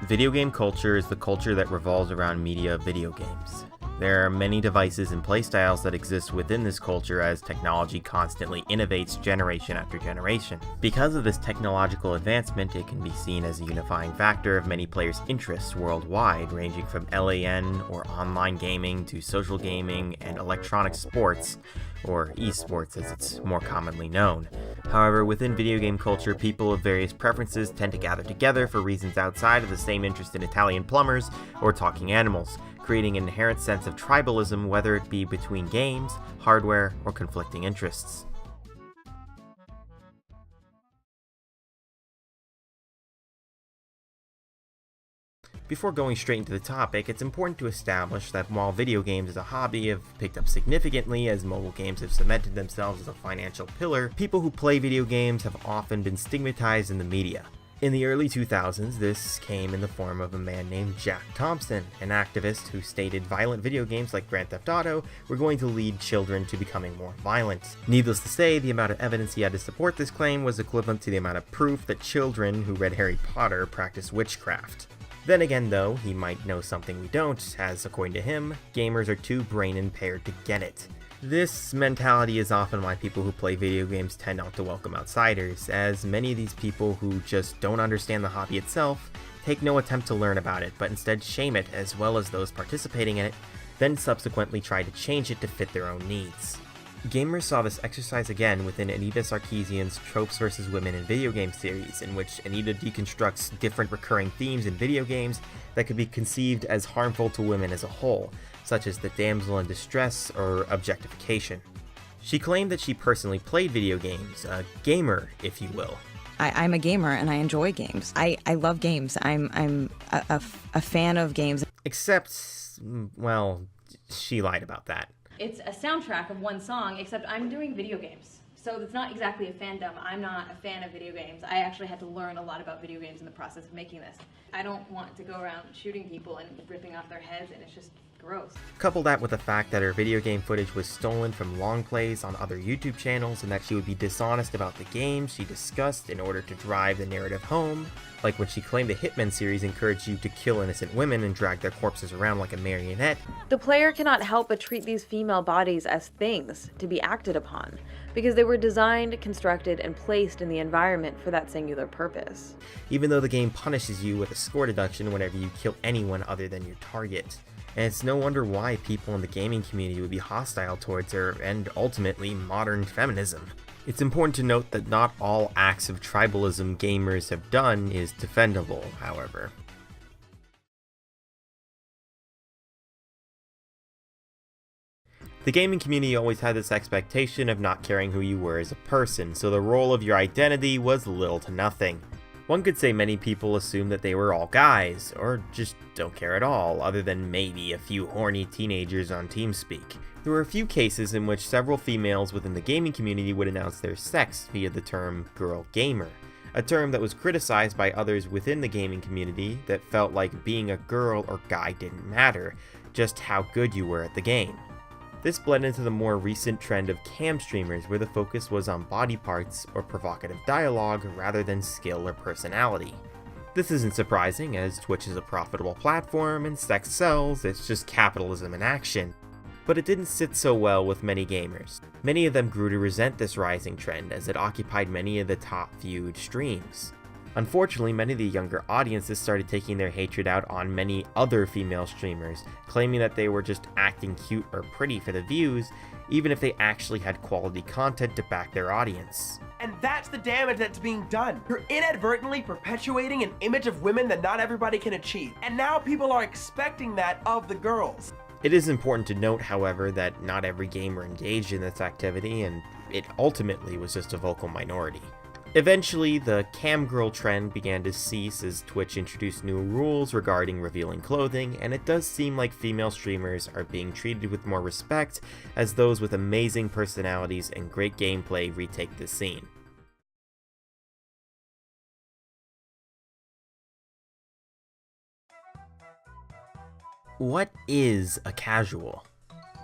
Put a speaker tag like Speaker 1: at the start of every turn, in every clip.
Speaker 1: Video game culture is the culture that revolves around media of video games. There are many devices and playstyles that exist within this culture as technology constantly innovates generation after generation. Because of this technological advancement, it can be seen as a unifying factor of many players' interests worldwide, ranging from LAN or online gaming to social gaming and electronic sports, or esports as it's more commonly known. However, within video game culture, people of various preferences tend to gather together for reasons outside of the same interest in Italian plumbers or talking animals, creating an inherent sense of tribalism, whether it be between games, hardware, or conflicting interests. Before going straight into the topic, it's important to establish that while video games as a hobby have picked up significantly as mobile games have cemented themselves as a financial pillar, people who play video games have often been stigmatized in the media. In the early 2000s, this came in the form of a man named Jack Thompson, an activist who stated violent video games like Grand Theft Auto were going to lead children to becoming more violent. Needless to say, the amount of evidence he had to support this claim was equivalent to the amount of proof that children who read Harry Potter practiced witchcraft. Then again though, he might know something we don't, as according to him, gamers are too brain impaired to get it. This mentality is often why people who play video games tend not to welcome outsiders, as many of these people who just don't understand the hobby itself take no attempt to learn about it, but instead shame it as well as those participating in it, then subsequently try to change it to fit their own needs. Gamers saw this exercise again within Anita Sarkeesian's Tropes vs. Women in Video Game series, in which Anita deconstructs different recurring themes in video games that could be conceived as harmful to women as a whole, such as the damsel in distress or objectification. She claimed that she personally played video games, a gamer, if you will.
Speaker 2: I'm a gamer and I enjoy games. I love games. I'm a fan of games.
Speaker 1: Except, well, she lied about that.
Speaker 3: It's a soundtrack of one song, except I'm doing video games. So it's not exactly a fandom. I'm not a fan of video games. I actually had to learn a lot about video games in the process of making this. I don't want to go around shooting people and ripping off their heads, and it's just gross.
Speaker 1: Couple that with the fact that her video game footage was stolen from long plays on other YouTube channels, and that she would be dishonest about the games she discussed in order to drive the narrative home, like when she claimed the Hitman series encouraged you to kill innocent women and drag their corpses around like a marionette.
Speaker 4: The player cannot help but treat these female bodies as things to be acted upon, because they were designed, constructed, and placed in the environment for that singular purpose.
Speaker 1: Even though the game punishes you with a score deduction whenever you kill anyone other than your target. And it's no wonder why people in the gaming community would be hostile towards her, and ultimately modern feminism. It's important to note that not all acts of tribalism gamers have done is defendable, however. The gaming community always had this expectation of not caring who you were as a person, so the role of your identity was little to nothing. One could say many people assume that they were all guys, or just don't care at all, other than maybe a few horny teenagers on TeamSpeak. There were a few cases in which several females within the gaming community would announce their sex via the term girl gamer, a term that was criticized by others within the gaming community that felt like being a girl or guy didn't matter, just how good you were at the game. This bled into the more recent trend of cam streamers where the focus was on body parts or provocative dialogue rather than skill or personality. This isn't surprising, as Twitch is a profitable platform and sex sells, it's just capitalism in action. But it didn't sit so well with many gamers. Many of them grew to resent this rising trend as it occupied many of the top viewed streams. Unfortunately, many of the younger audiences started taking their hatred out on many other female streamers, claiming that they were just acting cute or pretty for the views, even if they actually had quality content to back their audience.
Speaker 5: And that's the damage that's being done. You're inadvertently perpetuating an image of women that not everybody can achieve. And now people are expecting that of the girls.
Speaker 1: It is important to note, however, that not every gamer engaged in this activity, and it ultimately was just a vocal minority. Eventually, the camgirl trend began to cease as Twitch introduced new rules regarding revealing clothing, and it does seem like female streamers are being treated with more respect as those with amazing personalities and great gameplay retake the scene. What is a casual?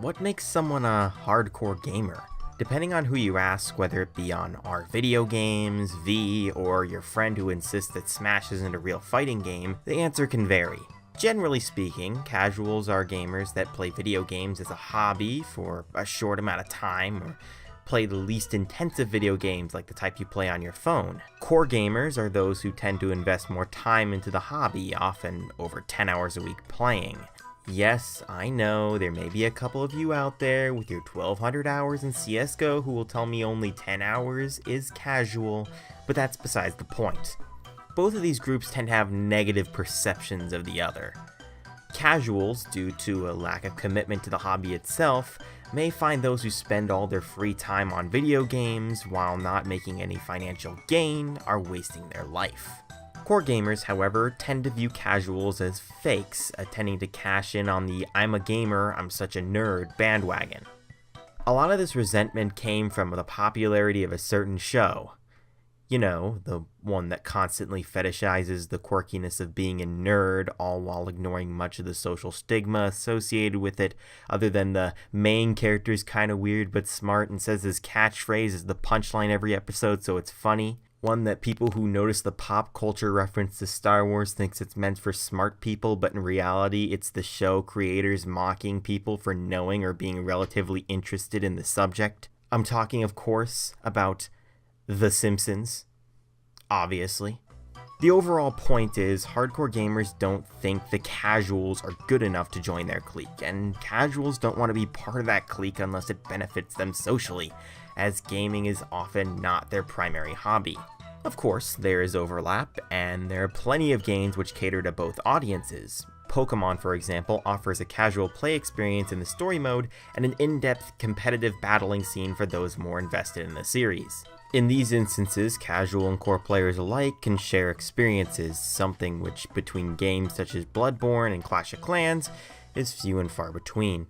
Speaker 1: What makes someone a hardcore gamer? Depending on who you ask, whether it be on R Video Games, V, or your friend who insists that Smash isn't a real fighting game, the answer can vary. Generally speaking, casuals are gamers that play video games as a hobby for a short amount of time, or play the least intensive video games like the type you play on your phone. Core gamers are those who tend to invest more time into the hobby, often over 10 hours a week playing. Yes, I know, there may be a couple of you out there with your 1200 hours in CSGO who will tell me only 10 hours is casual, but that's besides the point. Both of these groups tend to have negative perceptions of the other. Casuals, due to a lack of commitment to the hobby itself, may find those who spend all their free time on video games while not making any financial gain are wasting their life. Core gamers, however, tend to view casuals as fakes, attending to cash in on the "I'm a gamer, I'm such a nerd" bandwagon. A lot of this resentment came from the popularity of a certain show. You know, the one that constantly fetishizes the quirkiness of being a nerd, all while ignoring much of the social stigma associated with it, other than the main character's kinda weird but smart and says his catchphrase is the punchline every episode so it's funny. One that people who notice the pop culture reference to Star Wars thinks it's meant for smart people, but in reality it's the show creators mocking people for knowing or being relatively interested in the subject. I'm talking, of course, about The Simpsons, obviously. The overall point is, hardcore gamers don't think the casuals are good enough to join their clique, and casuals don't want to be part of that clique unless it benefits them socially, as gaming is often not their primary hobby. Of course, there is overlap, and there are plenty of games which cater to both audiences. Pokemon, for example, offers a casual play experience in the story mode and an in-depth competitive battling scene for those more invested in the series. In these instances, casual and core players alike can share experiences, something which between games such as Bloodborne and Clash of Clans is few and far between.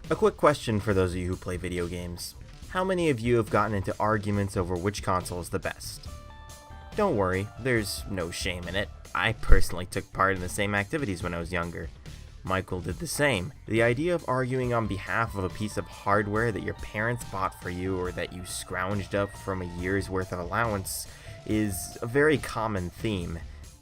Speaker 1: A quick question for those of you who play video games. How many of you have gotten into arguments over which console is the best? Don't worry, there's no shame in it. I personally took part in the same activities when I was younger. Michael did the same. The idea of arguing on behalf of a piece of hardware that your parents bought for you or that you scrounged up from a year's worth of allowance is a very common theme.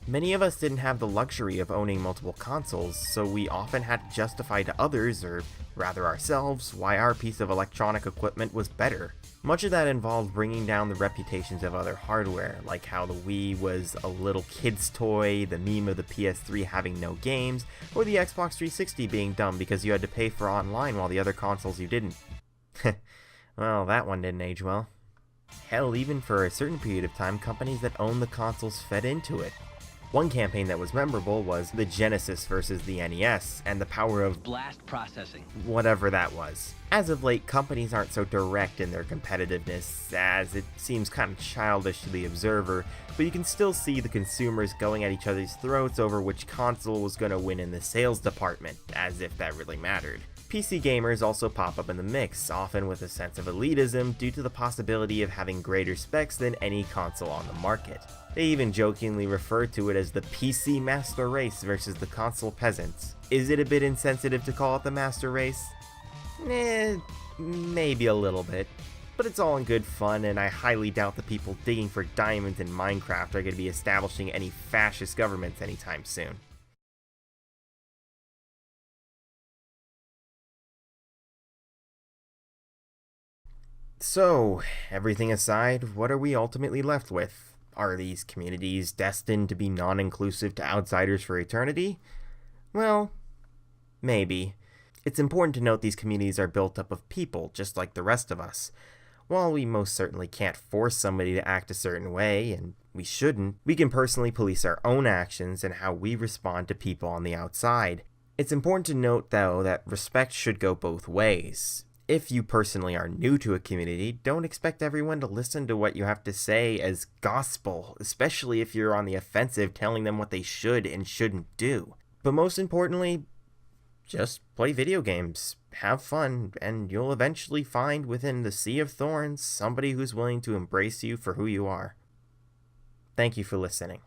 Speaker 1: Many of us didn't have the luxury of owning multiple consoles, so we often had to justify to others, or rather ourselves, why our piece of electronic equipment was better. Much of that involved bringing down the reputations of other hardware, like how the Wii was a little kid's toy, the meme of the PS3 having no games, or the Xbox 360 being dumb because you had to pay for online while the other consoles you didn't. Well, that one didn't age well. Hell, even for a certain period of time, companies that owned the consoles fed into it. One campaign that was memorable was the Genesis versus the NES, and the power of
Speaker 6: blast processing,
Speaker 1: whatever that was. As of late, companies aren't so direct in their competitiveness, as it seems kind of childish to the observer, but you can still see the consumers going at each other's throats over which console was going to win in the sales department, as if that really mattered. PC gamers also pop up in the mix, often with a sense of elitism due to the possibility of having greater specs than any console on the market. They even jokingly refer to it as the PC master race versus the console peasants. Is it a bit insensitive to call it the master race? Maybe a little bit. But it's all in good fun, and I highly doubt the people digging for diamonds in Minecraft are going to be establishing any fascist governments anytime soon. So, everything aside, what are we ultimately left with? Are these communities destined to be non-inclusive to outsiders for eternity? Well, maybe. It's important to note these communities are built up of people, just like the rest of us. While we most certainly can't force somebody to act a certain way, and we shouldn't, we can personally police our own actions and how we respond to people on the outside. It's important to note, though, that respect should go both ways. If you personally are new to a community, don't expect everyone to listen to what you have to say as gospel, especially if you're on the offensive telling them what they should and shouldn't do. But most importantly, just play video games, have fun, and you'll eventually find within the sea of thorns somebody who's willing to embrace you for who you are. Thank you for listening.